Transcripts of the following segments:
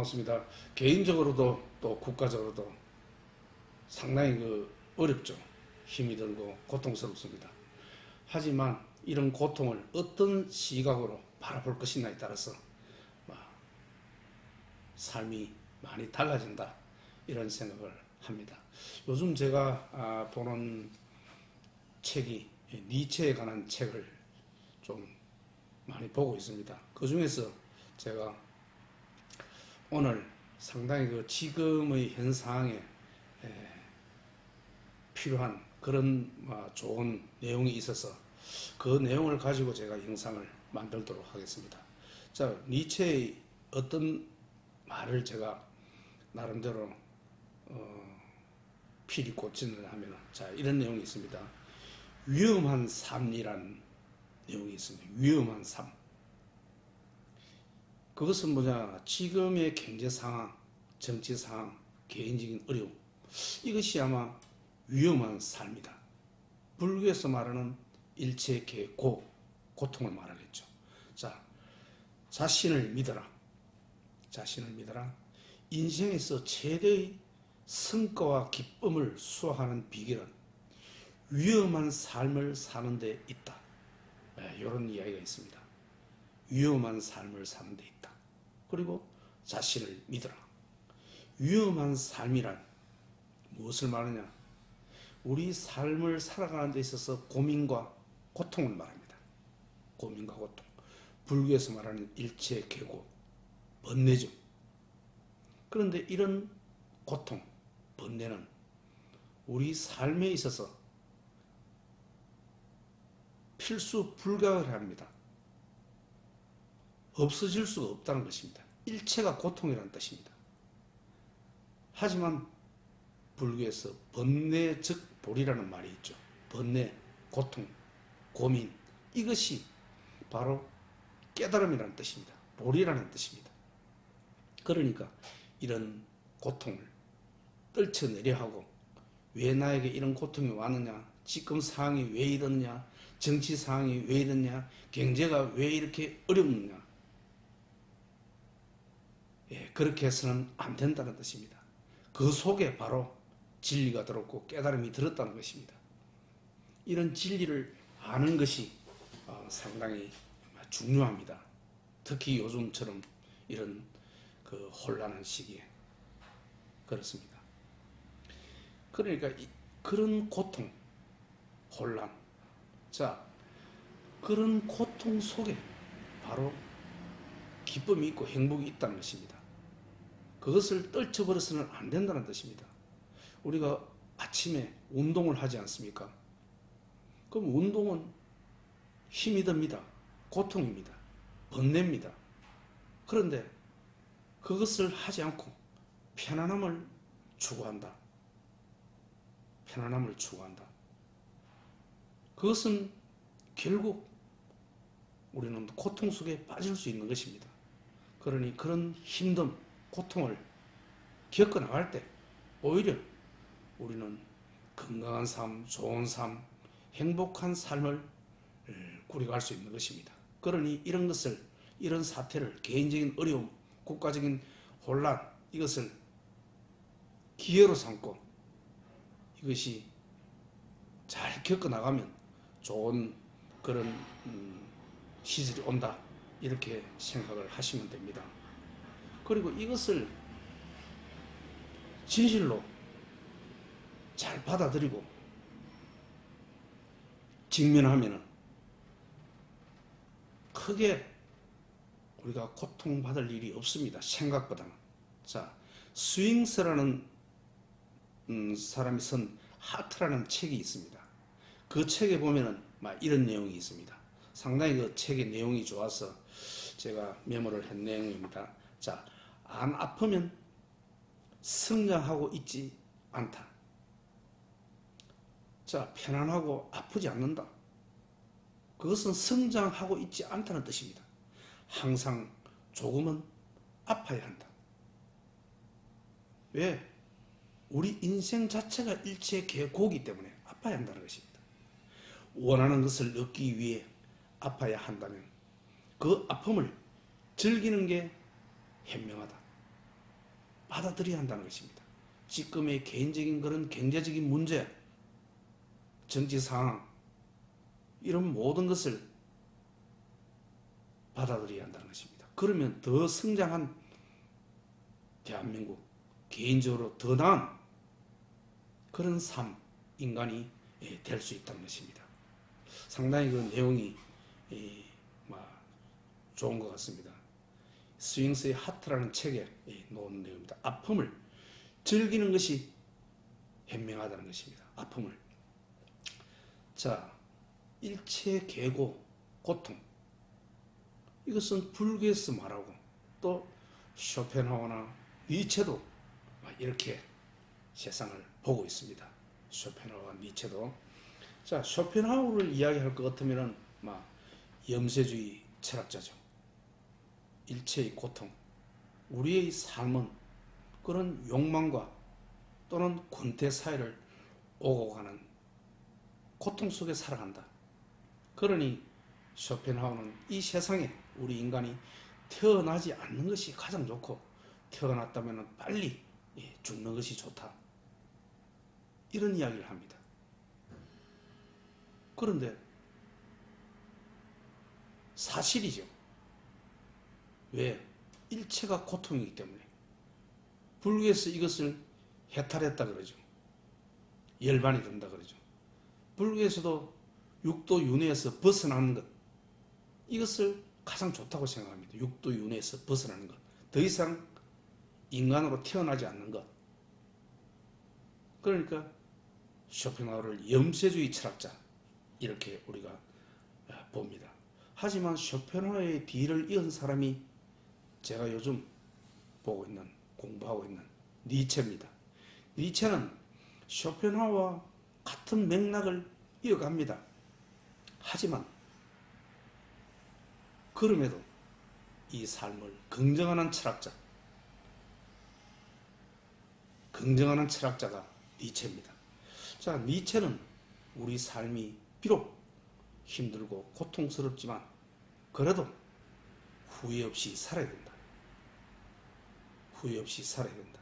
고맙습니다. 개인적으로도 또 국가적으로도 상당히 어렵죠. 힘이 들고 고통스럽습니다. 하지만 이런 고통을 어떤 시각으로 바라볼 것이냐에 따라서 삶이 많이 달라진다, 이런 생각을 합니다. 요즘 제가 보는 책이 니체에 관한 책을 좀 많이 보고 있습니다. 그 중에서 제가 오늘 상당히 지금의 현 상황에 필요한 그런 좋은 내용이 있어서 그 내용을 가지고 제가 영상을 만들도록 하겠습니다. 자, 니체의 어떤 말을 제가 나름대로 필히 꽂히는 하면은, 자, 이런 내용이 있습니다. 위험한 삶이란 내용이 있습니다. 위험한 삶. 그것은 뭐냐? 지금의 경제 상황, 정치 상황, 개인적인 어려움, 이것이 아마 위험한 삶이다. 불교에서 말하는 일체계고, 고통을 말하겠죠. 자, 자신을 믿어라. 자신을 믿어라. 인생에서 최대의 성과와 기쁨을 수확하는 비결은 위험한 삶을 사는 데 있다. 이런 이야기가 있습니다. 위험한 삶을 사는 데 있다. 그리고 자신을 믿어라. 위험한 삶이란 무엇을 말하냐? 우리 삶을 살아가는 데 있어서 고민과 고통을 말합니다. 고민과 고통. 불교에서 말하는 일체계고, 번뇌죠. 그런데 이런 고통, 번뇌는 우리 삶에 있어서 필수 불가를 합니다. 없어질 수가 없다는 것입니다. 일체가 고통이라는 뜻입니다. 하지만 불교에서 번뇌적 보리라는 말이 있죠. 번뇌, 고통, 고민, 이것이 바로 깨달음이라는 뜻입니다. 보리라는 뜻입니다. 그러니까 이런 고통을 떨쳐내려 하고, 왜 나에게 이런 고통이 왔느냐, 지금 상황이 왜 이러느냐, 정치 상황이 왜 이러냐, 경제가 왜 이렇게 어렵느냐, 그렇게 해서는 안 된다는 뜻입니다. 그 속에 바로 진리가 들었고 깨달음이 들었다는 것입니다. 이런 진리를 아는 것이 상당히 중요합니다. 특히 요즘처럼 이런 혼란한 시기에 그렇습니다. 그러니까 그런 고통, 혼란, 자, 그런 고통 속에 바로 기쁨이 있고 행복이 있다는 것입니다. 그것을 떨쳐버려서는 안 된다는 뜻입니다. 우리가 아침에 운동을 하지 않습니까? 그럼 운동은 힘이 듭니다. 고통입니다. 번뇌입니다. 그런데 그것을 하지 않고 편안함을 추구한다. 편안함을 추구한다. 그것은 결국 우리는 고통 속에 빠질 수 있는 것입니다. 그러니 그런 힘듦, 고통을 겪어나갈 때 오히려 우리는 건강한 삶, 좋은 삶, 행복한 삶을 꾸려갈 수 있는 것입니다. 그러니 이런 것을, 이런 사태를, 개인적인 어려움, 국가적인 혼란, 이것을 기회로 삼고 이것이 잘 겪어나가면 좋은 그런 시절이 온다, 이렇게 생각을 하시면 됩니다. 그리고 이것을 진실로 잘 받아들이고 직면하면 크게 우리가 고통받을 일이 없습니다. 생각보다는. 자, 스윙스라는 사람이 쓴 하트라는 책이 있습니다. 그 책에 보면은 이런 내용이 있습니다. 상당히 그 책의 내용이 좋아서 제가 메모를 한 내용입니다. 자, 안 아프면 성장하고 있지 않다. 자, 편안하고 아프지 않는다. 그것은 성장하고 있지 않다는 뜻입니다. 항상 조금은 아파야 한다. 왜? 우리 인생 자체가 일체의 계곡이기 때문에 아파야 한다는 것입니다. 원하는 것을 얻기 위해 아파야 한다면 그 아픔을 즐기는 게 현명하다. 받아들여야 한다는 것입니다. 지금의 개인적인 그런 경제적인 문제, 정치 상황, 이런 모든 것을 받아들여야 한다는 것입니다. 그러면 더 성장한 대한민국, 개인적으로 더 나은 그런 삶, 인간이 될 수 있다는 것입니다. 상당히 그 내용이 좋은 것 같습니다. 스윙스의 하트라는 책에 놓은 내용입니다. 아픔을 즐기는 것이 현명하다는 것입니다. 아픔을. 자, 일체 계고, 고통. 이것은 불교에서 말하고 또 쇼펜하우어나 니체도 이렇게 세상을 보고 있습니다. 쇼펜하우어와 니체도. 자, 쇼펜하우어를 이야기할 것 같으면 염세주의 철학자죠. 일체의 고통, 우리의 삶은 그런 욕망과 또는 권태 사회를 오고 가는 고통 속에 살아간다. 그러니 쇼펜하우어는 이 세상에 우리 인간이 태어나지 않는 것이 가장 좋고 태어났다면 빨리 죽는 것이 좋다. 이런 이야기를 합니다. 그런데 사실이죠. 왜? 일체가 고통이기 때문에. 불교에서 이것을 해탈했다 그러죠. 열반이 된다 그러죠. 불교에서도 육도 윤회에서 벗어나는 것, 이것을 가장 좋다고 생각합니다. 육도 윤회에서 벗어나는 것, 더 이상 인간으로 태어나지 않는 것. 그러니까 쇼펜하우어를 염세주의 철학자 이렇게 우리가 봅니다. 하지만 쇼펜하우어의 뒤를 이은 사람이 제가 요즘 보고 있는, 공부하고 있는 니체입니다. 니체는 쇼펜하우어와 같은 맥락을 이어갑니다. 하지만 그럼에도 이 삶을 긍정하는 철학자가 니체입니다. 자, 니체는 우리 삶이 비록 힘들고 고통스럽지만 그래도 후회 없이 살아야 된다. 후회 없이 살아야 된다.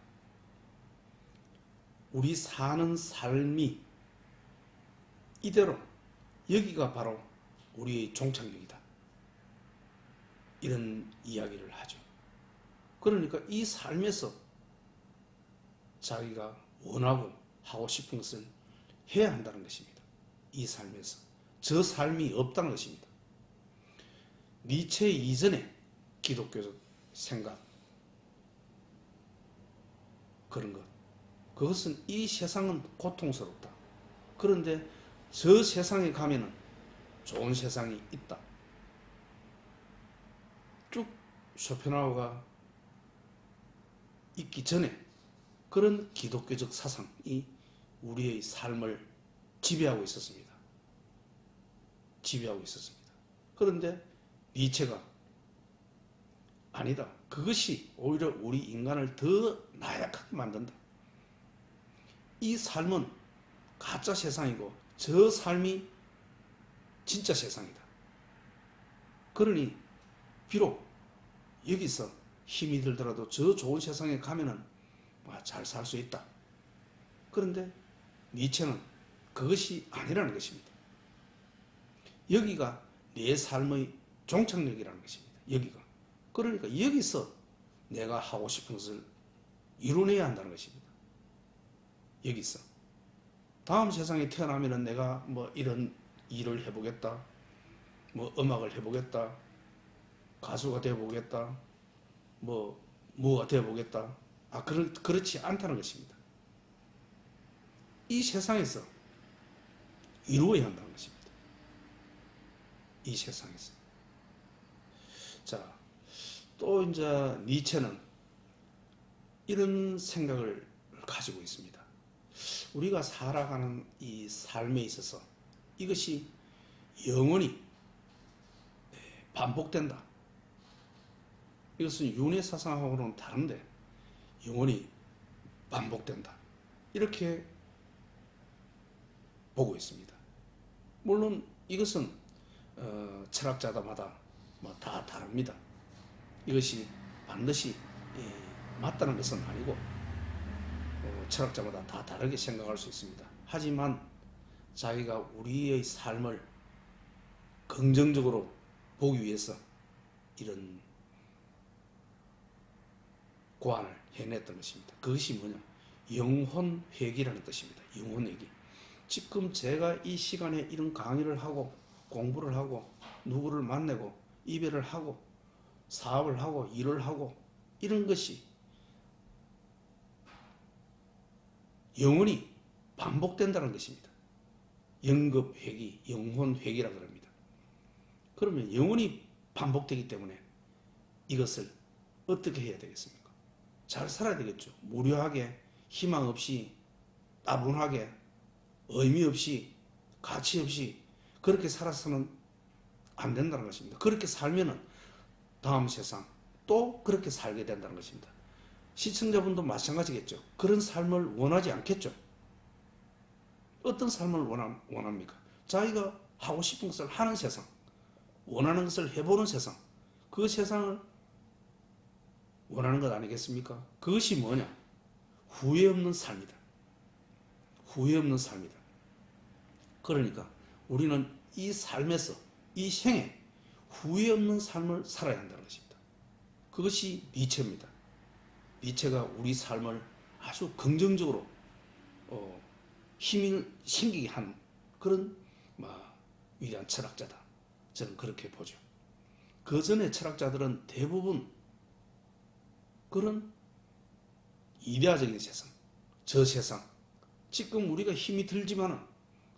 우리 사는 삶이 이대로 여기가 바로 우리의 종착역이다. 이런 이야기를 하죠. 그러니까 이 삶에서 자기가 원하고 하고 싶은 것을 해야 한다는 것입니다. 이 삶에서. 저 삶이 없다는 것입니다. 니체 이전에 기독교적 생각, 그런 것. 그것은 이 세상은 고통스럽다. 그런데 저 세상에 가면은 좋은 세상이 있다. 쭉 쇼펜하우어가 있기 전에 그런 기독교적 사상이 우리의 삶을 지배하고 있었습니다. 그런데 니체가 아니다. 그것이 오히려 우리 인간을 더 나약하게 만든다. 이 삶은 가짜 세상이고 저 삶이 진짜 세상이다. 그러니 비록 여기서 힘이 들더라도 저 좋은 세상에 가면은 잘 살 수 있다. 그런데 니체는 그것이 아니라는 것입니다. 여기가 내 삶의 종착역이라는 것입니다. 여기가. 그러니까 여기서 내가 하고 싶은 것을 이뤄내야 한다는 것입니다. 여기서. 다음 세상에 태어나면은 내가 이런 일을 해보겠다. 음악을 해보겠다. 가수가 되어보겠다. 뭐가 되어보겠다. 그렇지 않다는 것입니다. 이 세상에서 이루어야 한다는 것입니다. 이 세상에서. 자, 또 이제 니체는 이런 생각을 가지고 있습니다. 우리가 살아가는 이 삶에 있어서 이것이 영원히 반복된다. 이것은 윤회 사상하고는 다른데 영원히 반복된다. 이렇게 보고 있습니다. 물론 이것은 철학자마다 다 다릅니다. 이것이 반드시 맞다는 것은 아니고 철학자마다 다 다르게 생각할 수 있습니다. 하지만 자기가 우리의 삶을 긍정적으로 보기 위해서 이런 고안을 해냈던 것입니다. 그것이 뭐냐? 영혼회귀라는 뜻입니다. 영혼회귀. 지금 제가 이 시간에 이런 강의를 하고 공부를 하고 누구를 만나고 이별을 하고 사업을 하고 일을 하고 이런 것이 영원히 반복된다는 것입니다. 영급회귀, 영혼회귀라고 합니다. 그러면 영원히 반복되기 때문에 이것을 어떻게 해야 되겠습니까? 잘 살아야 되겠죠. 무료하게, 희망 없이, 따분하게, 의미 없이, 가치 없이 그렇게 살아서는 안 된다는 것입니다. 그렇게 살면은 다음 세상 또 그렇게 살게 된다는 것입니다. 시청자분도 마찬가지겠죠. 그런 삶을 원하지 않겠죠. 어떤 삶을 원합니까? 자기가 하고 싶은 것을 하는 세상, 원하는 것을 해보는 세상, 그 세상을 원하는 것 아니겠습니까? 그것이 뭐냐? 후회 없는 삶이다. 후회 없는 삶이다. 그러니까 우리는 이 삶에서, 이 생에 후회 없는 삶을 살아야 한다는 것입니다. 그것이 니체입니다. 니체가 우리 삶을 아주 긍정적으로 힘을 생기게 한 그런 위대한 철학자다. 저는 그렇게 보죠. 그 전에 철학자들은 대부분 그런 이데아적인 세상, 저 세상, 지금 우리가 힘이 들지만은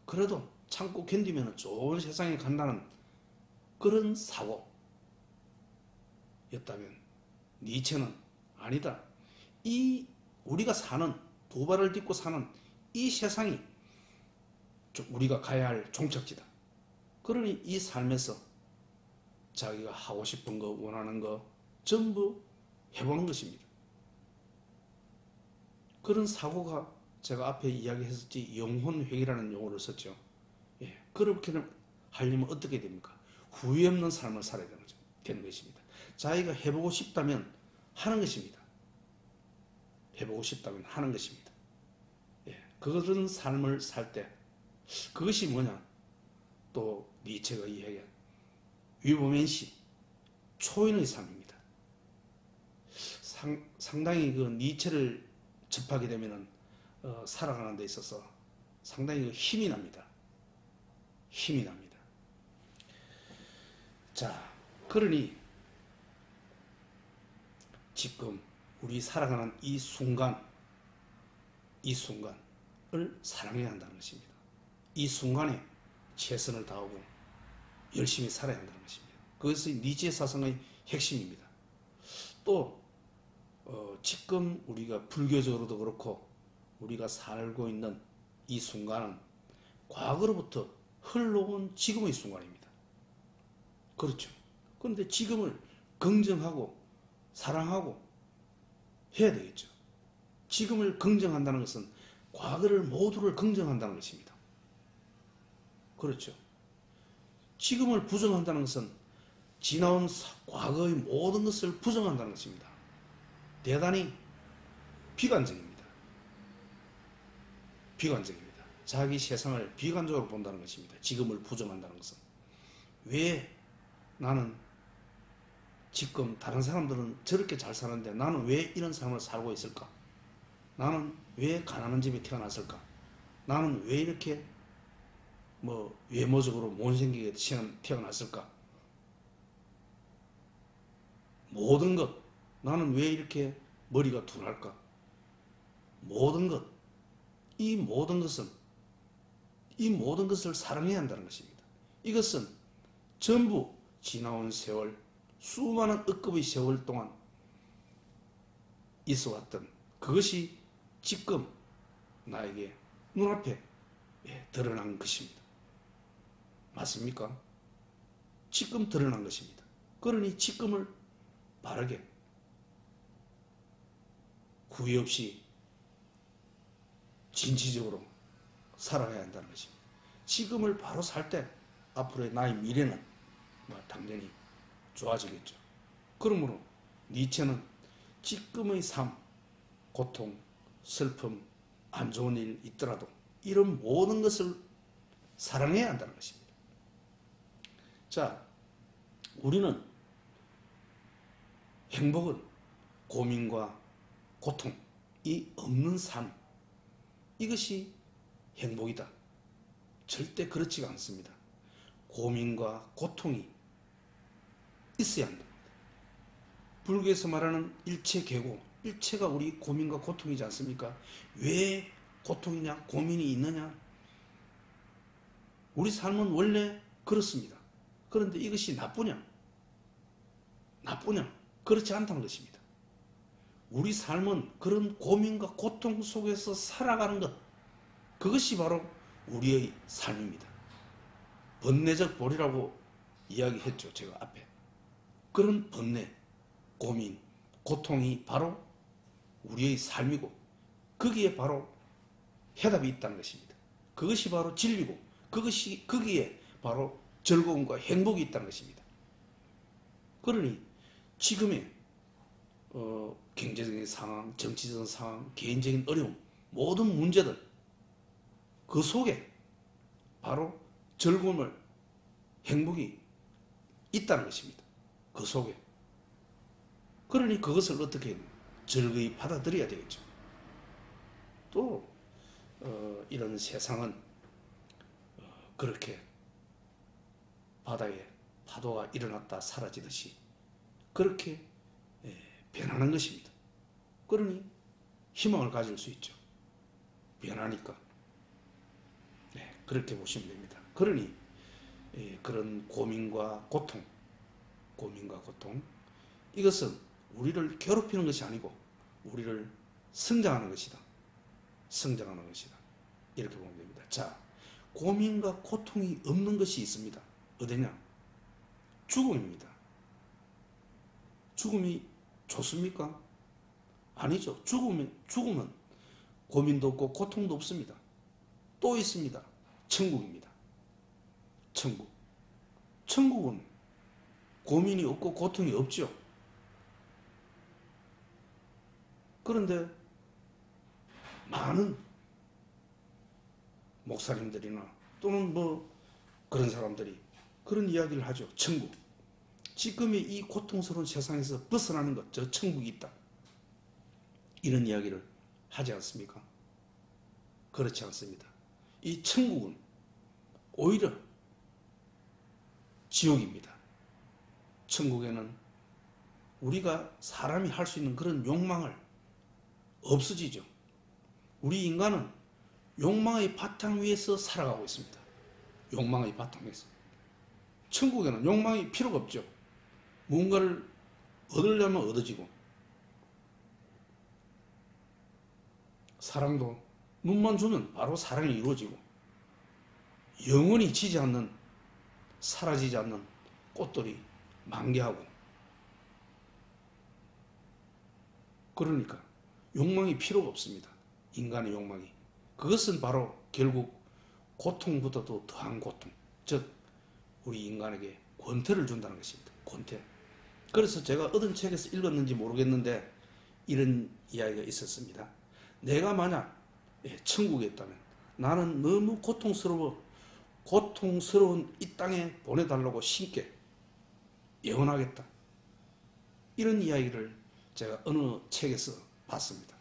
그래도 참고 견디면 좋은 세상에 간다는 그런 사고였다면 니체는 아니다. 이 우리가 사는, 두 발을 딛고 사는 이 세상이 우리가 가야 할 종착지다. 그러니 이 삶에서 자기가 하고 싶은 거, 원하는 거 전부 해보는 것입니다. 그런 사고가 제가 앞에 이야기했었지 영혼회귀라는 용어를 썼죠. 예, 그렇게 하려면 어떻게 됩니까? 후회 없는 삶을 살아야 되는 것입니다. 자기가 해보고 싶다면 하는 것입니다. 해보고 싶다면 하는 것입니다. 예, 그런 삶을 살 때 그것이 뭐냐? 또 니체가 이야기한 위보멘시 초인의 삶입니다. 상당히 그 니체를 접하게 되면은 살아가는 데 있어서 상당히 힘이 납니다. 힘이 납니다. 자, 그러니 지금 우리 살아가는 이 순간을 사랑해야 한다는 것입니다. 이 순간에 최선을 다하고 열심히 살아야 한다는 것입니다. 그것이 니체 사상의 핵심입니다. 또 지금 우리가 불교적으로도 그렇고 우리가 살고 있는 이 순간은 과거로부터 흘러온 지금의 순간입니다. 그렇죠. 그런데 지금을 긍정하고 사랑하고 해야 되겠죠. 지금을 긍정한다는 것은 과거를 모두를 긍정한다는 것입니다. 그렇죠. 지금을 부정한다는 것은 지나온 과거의 모든 것을 부정한다는 것입니다. 대단히 비관적입니다. 비관적입니다. 자기 세상을 비관적으로 본다는 것입니다. 지금을 부정한다는 것은. 왜 나는 지금 다른 사람들은 저렇게 잘 사는데 나는 왜 이런 삶을 살고 있을까? 나는 왜 가난한 집에 태어났을까? 나는 왜 이렇게 외모적으로 못생기게 태어났을까? 모든 것, 나는 왜 이렇게 머리가 둔할까? 모든 것, 이 모든 것을 사랑해야 한다는 것입니다. 이것은 전부 지나온 세월, 수많은 억급의 세월 동안 있어왔던 그것이 지금 나에게 눈앞에 드러난 것입니다. 맞습니까? 지금 드러난 것입니다. 그러니 지금을 바르게 후회 없이 진취적으로 살아가야 한다는 것입니다. 지금을 바로 살 때 앞으로의 나의 미래는 당연히 좋아지겠죠. 그러므로 니체는 지금의 삶, 고통, 슬픔, 안 좋은 일 있더라도 이런 모든 것을 사랑해야 한다는 것입니다. 자, 우리는 행복은 고민과 고통이 없는 삶, 이것이 행복이다. 절대 그렇지가 않습니다. 고민과 고통이 있어야 한다. 불교에서 말하는 일체계고, 일체가 우리 고민과 고통이지 않습니까? 왜 고통이냐, 고민이 있느냐? 우리 삶은 원래 그렇습니다. 그런데 이것이 나쁘냐? 그렇지 않다는 것입니다. 우리 삶은 그런 고민과 고통 속에서 살아가는 것, 그것이 바로 우리의 삶입니다. 번뇌적 보리라고 이야기했죠, 제가 앞에. 그런 번뇌, 고민, 고통이 바로 우리의 삶이고, 거기에 바로 해답이 있다는 것입니다. 그것이 바로 진리고, 거기에 바로 즐거움과 행복이 있다는 것입니다. 그러니 지금의 경제적인 상황, 정치적인 상황, 개인적인 어려움, 모든 문제들, 그 속에 바로 즐거움을, 행복이 있다는 것입니다. 그 속에. 그러니 그것을 어떻게 즐거이 받아들여야 되겠죠. 또 이런 세상은 그렇게 바다에 파도가 일어났다 사라지듯이 그렇게 변하는 것입니다. 그러니 희망을 가질 수 있죠. 변하니까. 그렇게 보시면 됩니다. 그러니 그런 고민과 고통, 이것은 우리를 괴롭히는 것이 아니고 우리를 성장하는 것이다. 이렇게 보면 됩니다. 자, 고민과 고통이 없는 것이 있습니다. 어디냐? 죽음입니다. 죽음이 좋습니까? 아니죠. 죽음은 고민도 없고 고통도 없습니다. 또 있습니다. 천국입니다. 천국은 고민이 없고 고통이 없죠. 그런데 많은 목사님들이나 또는 그런 사람들이 그런 이야기를 하죠. 천국. 지금의 이 고통스러운 세상에서 벗어나는 것, 저 천국이 있다. 이런 이야기를 하지 않습니까? 그렇지 않습니다. 이 천국은 오히려 지옥입니다. 천국에는 우리가 사람이 할 수 있는 그런 욕망을 없어지죠. 우리 인간은 욕망의 바탕 위에서 살아가고 있습니다. 욕망의 바탕 위에서. 천국에는 욕망이 필요가 없죠. 무언가를 얻으려면 얻어지고, 사랑도 눈만 주면 바로 사랑이 이루어지고, 영원히 지지 않는, 사라지지 않는 꽃들이 만개하고, 그러니까 욕망이 필요가 없습니다. 인간의 욕망이. 그것은 바로 결국 고통보다도 더한 고통, 즉 우리 인간에게 권태를 준다는 것입니다. 권태. 그래서 제가 어떤 책에서 읽었는지 모르겠는데 이런 이야기가 있었습니다. 내가 만약 천국에 있다면 나는 너무 고통스러운 이 땅에 보내달라고 신께 예언하겠다. 이런 이야기를 제가 어느 책에서 봤습니다.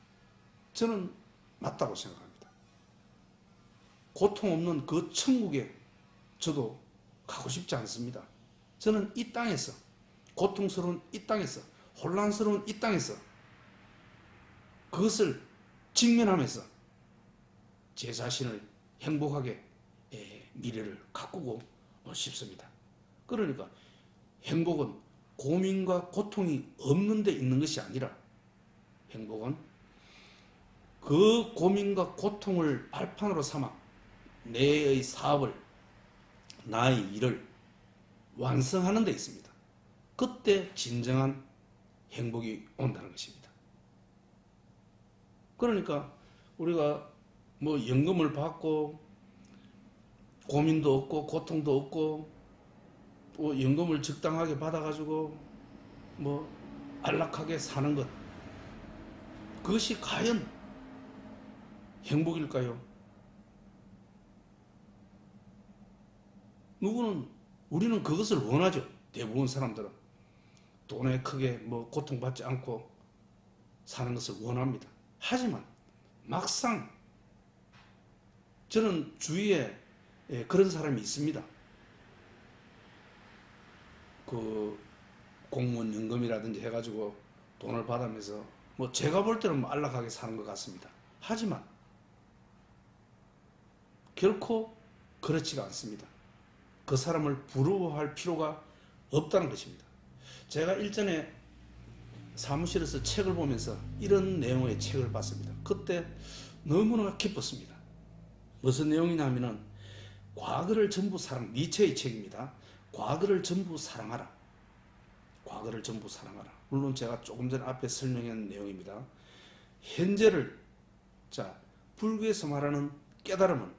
저는 맞다고 생각합니다. 고통 없는 그 천국에 저도 가고 싶지 않습니다. 저는 이 땅에서, 고통스러운 이 땅에서, 혼란스러운 이 땅에서 그것을 직면하면서 제 자신을 행복하게 미래를 가꾸고 싶습니다. 그러니까 행복은 고민과 고통이 없는 데 있는 것이 아니라, 행복은 그 고민과 고통을 발판으로 삼아 내의 사업을, 나의 일을 완성하는 데 있습니다. 그때 진정한 행복이 온다는 것입니다. 그러니까 우리가 연금을 받고 고민도 없고 고통도 없고 또 연금을 적당하게 받아가지고 안락하게 사는 것, 그것이 과연 행복일까요? 우리는 그것을 원하죠. 대부분 사람들은 돈에 크게 뭐 고통받지 않고 사는 것을 원합니다. 하지만 막상 저는 주위에 그런 사람이 있습니다. 그 공무원 연금이라든지 해가지고 돈을 받으면서 뭐 제가 볼 때는 뭐 안락하게 사는 것 같습니다. 하지만 결코 그렇지가 않습니다. 그 사람을 부러워할 필요가 없다는 것입니다. 제가 일전에 사무실에서 책을 보면서 이런 내용의 책을 봤습니다. 그때 너무나 기뻤습니다. 무슨 내용이냐면은 과거를 전부 니체의 책입니다. 과거를 전부 사랑하라. 과거를 전부 사랑하라. 물론 제가 조금 전에 앞에 설명한 내용입니다. 현재를, 자, 불교에서 말하는 깨달음은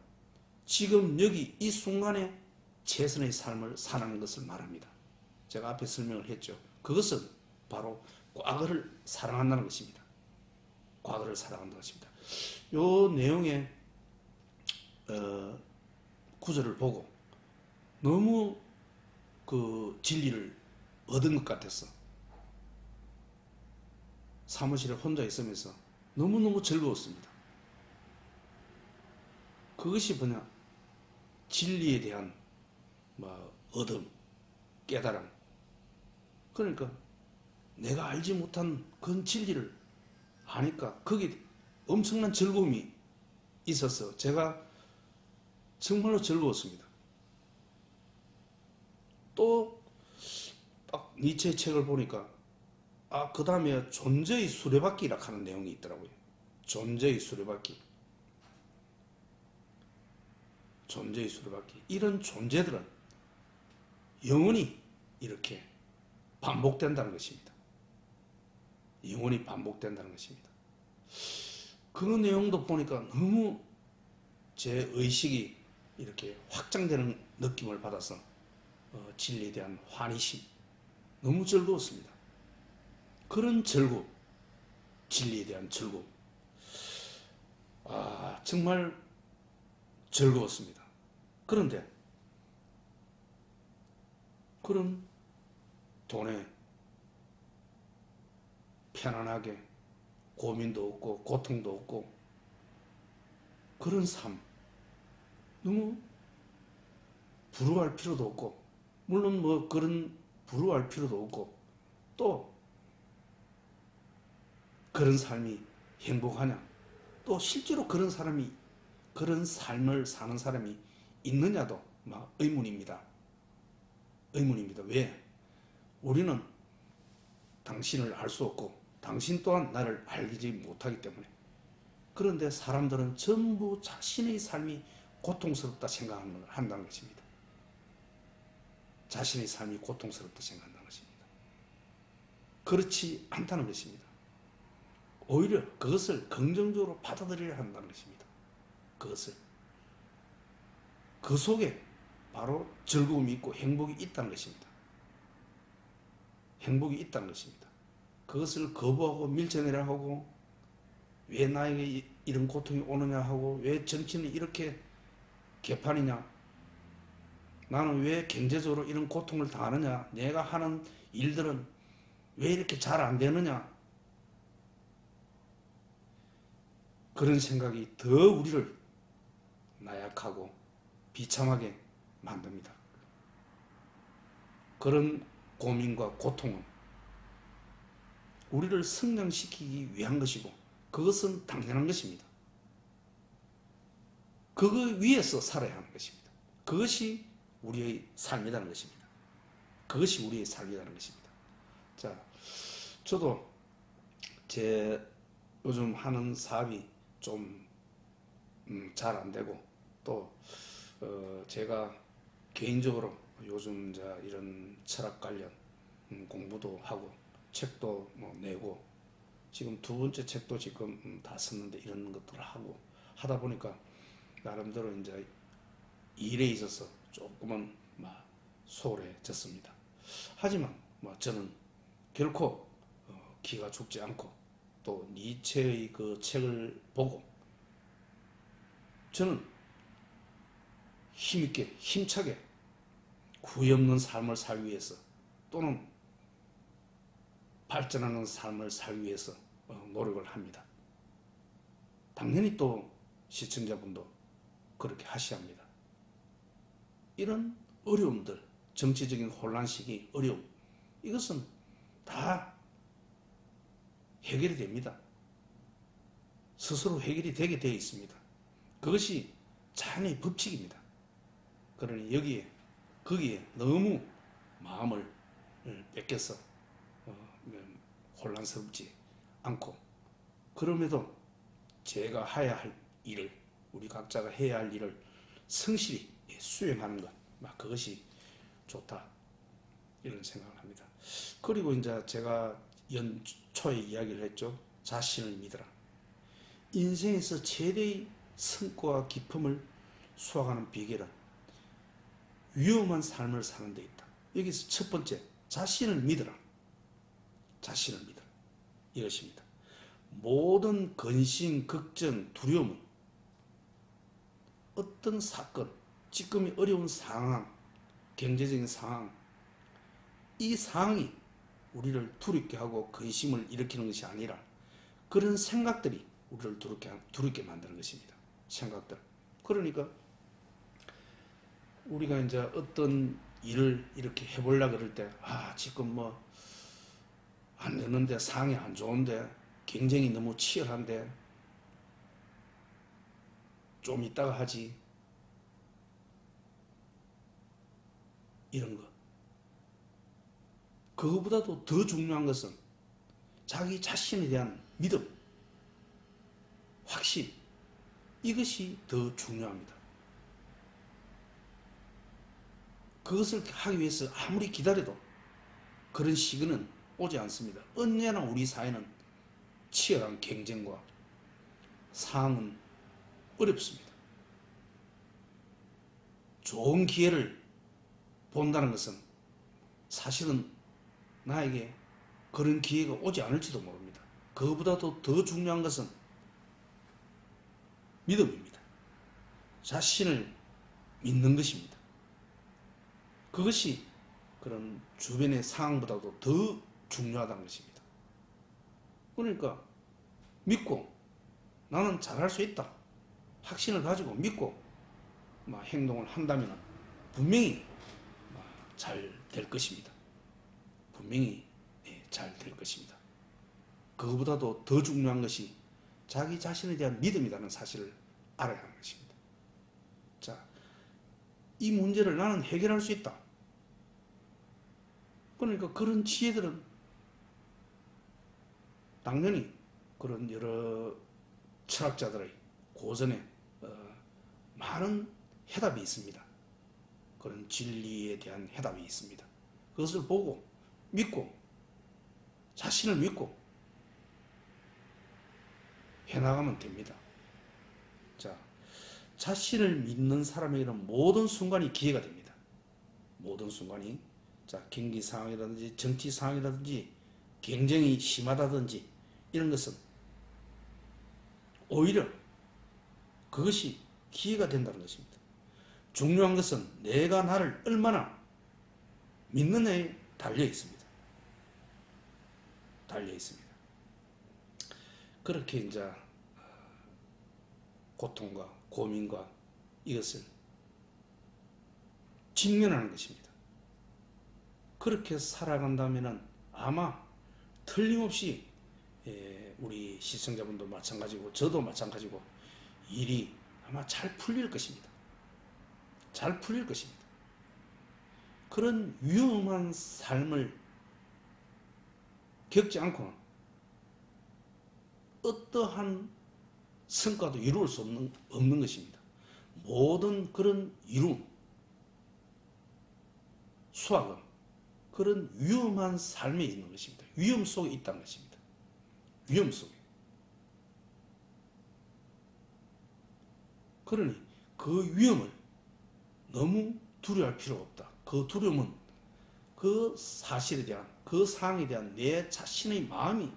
지금 여기 이 순간에 최선의 삶을 사는 것을 말합니다. 제가 앞에 설명을 했죠. 그것은 바로 과거를 사랑한다는 것입니다. 과거를 사랑한다는 것입니다. 요 내용의 구절을 보고 너무 그 진리를 얻은 것 같았어. 사무실에 혼자 있으면서 너무너무 즐거웠습니다. 그것이 뭐냐? 진리에 대한 얻음, 깨달음. 그러니까 내가 알지 못한 그런 진리를 아니까 거기 엄청난 즐거움이 있어서 제가 정말로 즐거웠습니다. 또 딱 니체의 책을 보니까 그 다음에 존재의 수레바퀴라 하는 내용이 있더라고요. 존재의 수레바퀴. 존재의 수레바퀴. 이런 존재들은 영원히 이렇게 반복된다는 것입니다. 영원히 반복된다는 것입니다. 그 내용도 보니까 너무 제 의식이 이렇게 확장되는 느낌을 받아서 진리에 대한 환희심, 너무 즐거웠습니다. 그런 즐거움, 진리에 대한 즐거움, 정말 즐거웠습니다. 그런데 그런 돈에 편안하게 고민도 없고 고통도 없고 그런 삶, 너무 부러워할 필요도 없고, 물론 뭐 그런 부러워할 필요도 없고, 또 그런 삶이 행복하냐, 또 실제로 그런 사람이, 그런 삶을 사는 사람이 있느냐도 막 의문입니다. 의문입니다. 왜? 우리는 당신을 알 수 없고 당신 또한 나를 알지 못하기 때문에. 그런데 사람들은 전부 자신의 삶이 고통스럽다 생각한다는 것입니다. 자신의 삶이 고통스럽다 생각한다는 것입니다. 그렇지 않다는 것입니다. 오히려 그것을 긍정적으로 받아들여야 한다는 것입니다. 그것을. 그 속에 바로 즐거움이 있고 행복이 있다는 것입니다. 행복이 있다는 것입니다. 그것을 거부하고 밀쳐내려 하고, 왜 나에게 이런 고통이 오느냐 하고, 왜 정치는 이렇게 개판이냐, 나는 왜 경제적으로 이런 고통을 당하느냐, 내가 하는 일들은 왜 이렇게 잘 안 되느냐, 그런 생각이 더 우리를 나약하고 비참하게 만듭니다. 그런 고민과 고통은 우리를 성장시키기 위한 것이고, 그것은 당연한 것입니다. 그거 위에서 살아야 하는 것입니다. 그것이 우리의 삶이라는 것입니다. 그것이 우리의 삶이라는 것입니다. 자, 저도 제 요즘 하는 사업이 좀 잘 안 되고, 또 제가 개인적으로 요즘 이런 철학 관련 공부도 하고 책도 내고, 지금 두 번째 책도 지금 다 썼는데, 이런 것들을 하고 하다 보니까 나름대로 이제 일에 있어서 조금은 소홀해졌습니다. 하지만 저는 결코 기가 죽지 않고 또 니체의 그 책을 보고 저는 힘있게 힘차게 후회 없는 삶을 살기 위해서 또는 발전하는 삶을 살기 위해서 노력을 합니다. 당연히 또 시청자분도 그렇게 하셔야 합니다. 이런 어려움들, 정치적인 혼란 시기 어려움, 이것은 다 해결이 됩니다. 스스로 해결이 되게 되어 있습니다. 그것이 자연의 법칙입니다. 그러니 거기에 너무 마음을 뺏겨서 혼란스럽지 않고, 그럼에도 제가 해야 할 일을, 우리 각자가 해야 할 일을 성실히 수행하는 것, 그것이 좋다, 이런 생각을 합니다. 그리고 이제 제가 연초에 이야기를 했죠. 자신을 믿어라. 인생에서 최대의 성과와 기쁨을 수확하는 비결은 위험한 삶을 사는 데 있다. 여기서 첫 번째, 자신을 믿어라. 자신을 믿어라. 이것입니다. 모든 근심, 걱정, 두려움은 어떤 사건, 지금의 어려운 상황, 경제적인 상황, 이 상황이 우리를 두렵게 하고 근심을 일으키는 것이 아니라 그런 생각들이 우리를 두렵게 만드는 것입니다. 생각들. 그러니까 우리가 이제 어떤 일을 이렇게 해보려고 그럴 때, 지금 안 되는데, 상황이 안 좋은데, 경쟁이 너무 치열한데, 좀 이따가 하지. 이런 거. 그거보다도 더 중요한 것은 자기 자신에 대한 믿음, 확신, 이것이 더 중요합니다. 그것을 하기 위해서 아무리 기다려도 그런 시기는 오지 않습니다. 언제나 우리 사회는 치열한 경쟁과 상황은 어렵습니다. 좋은 기회를 본다는 것은 사실은 나에게 그런 기회가 오지 않을지도 모릅니다. 그것보다도 더 중요한 것은 믿음입니다. 자신을 믿는 것입니다. 그것이 그런 주변의 상황보다도 더 중요하다는 것입니다. 그러니까 믿고 나는 잘할 수 있다, 확신을 가지고 믿고 행동을 한다면 분명히 잘 될 것입니다. 분명히 잘 될 것입니다. 그거보다도 더 중요한 것이 자기 자신에 대한 믿음이라는 사실을 알아야 하는 것입니다. 자, 이 문제를 나는 해결할 수 있다. 그러니까 그런 지혜들은 당연히 그런 여러 철학자들의 고전에 많은 해답이 있습니다. 그런 진리에 대한 해답이 있습니다. 그것을 보고 믿고 자신을 믿고 해나가면 됩니다. 자, 자신을 믿는 사람에게는 모든 순간이 기회가 됩니다. 모든 순간이, 경기 상황이라든지 정치 상황이라든지 경쟁이 심하다든지 이런 것은 오히려 그것이 기회가 된다는 것입니다. 중요한 것은 내가 나를 얼마나 믿느냐에 달려 있습니다. 달려 있습니다. 그렇게 이제 고통과 고민과 이것을 직면하는 것입니다. 그렇게 살아간다면 아마 틀림없이 우리 시청자분도 마찬가지고 저도 마찬가지고 일이 아마 잘 풀릴 것입니다. 잘 풀릴 것입니다. 그런 위험한 삶을 겪지 않고는 어떠한 성과도 이룰 수 없는 것입니다. 모든 그런 이룸, 수학은 그런 위험한 삶에 있는 것입니다. 위험 속에 있다는 것입니다. 위험 속에. 그러니 그 위험을 너무 두려워할 필요가 없다. 그 두려움은 그 사실에 대한, 그 상황에 대한 내 자신의 마음이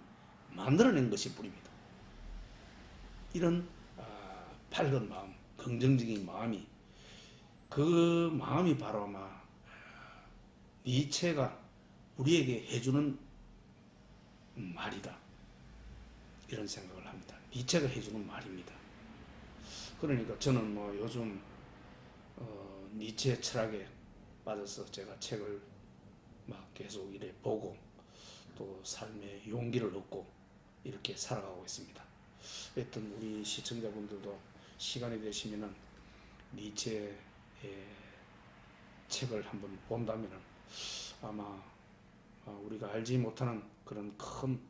만들어낸 것이 뿌리입니다. 이런 밝은 마음, 긍정적인 마음이 그 마음이 바로 아마 니체가 우리에게 해주는 말이다. 이런 생각을 합니다. 니체가 해주는 말입니다. 그러니까 저는 뭐 요즘 니체 철학에 빠져서 제가 책을 막 계속 이래 보고 또 삶의 용기를 얻고 이렇게 살아가고 있습니다. 하여튼 우리 시청자분들도 시간이 되시면은 니체의 책을 한번 본다면은 아마 우리가 알지 못하는 그런 큰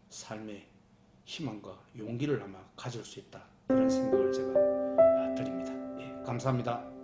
삶의 희망과 용기를 아마 가질 수 있다. 이런 생각을 제가 드립니다. 예, 감사합니다.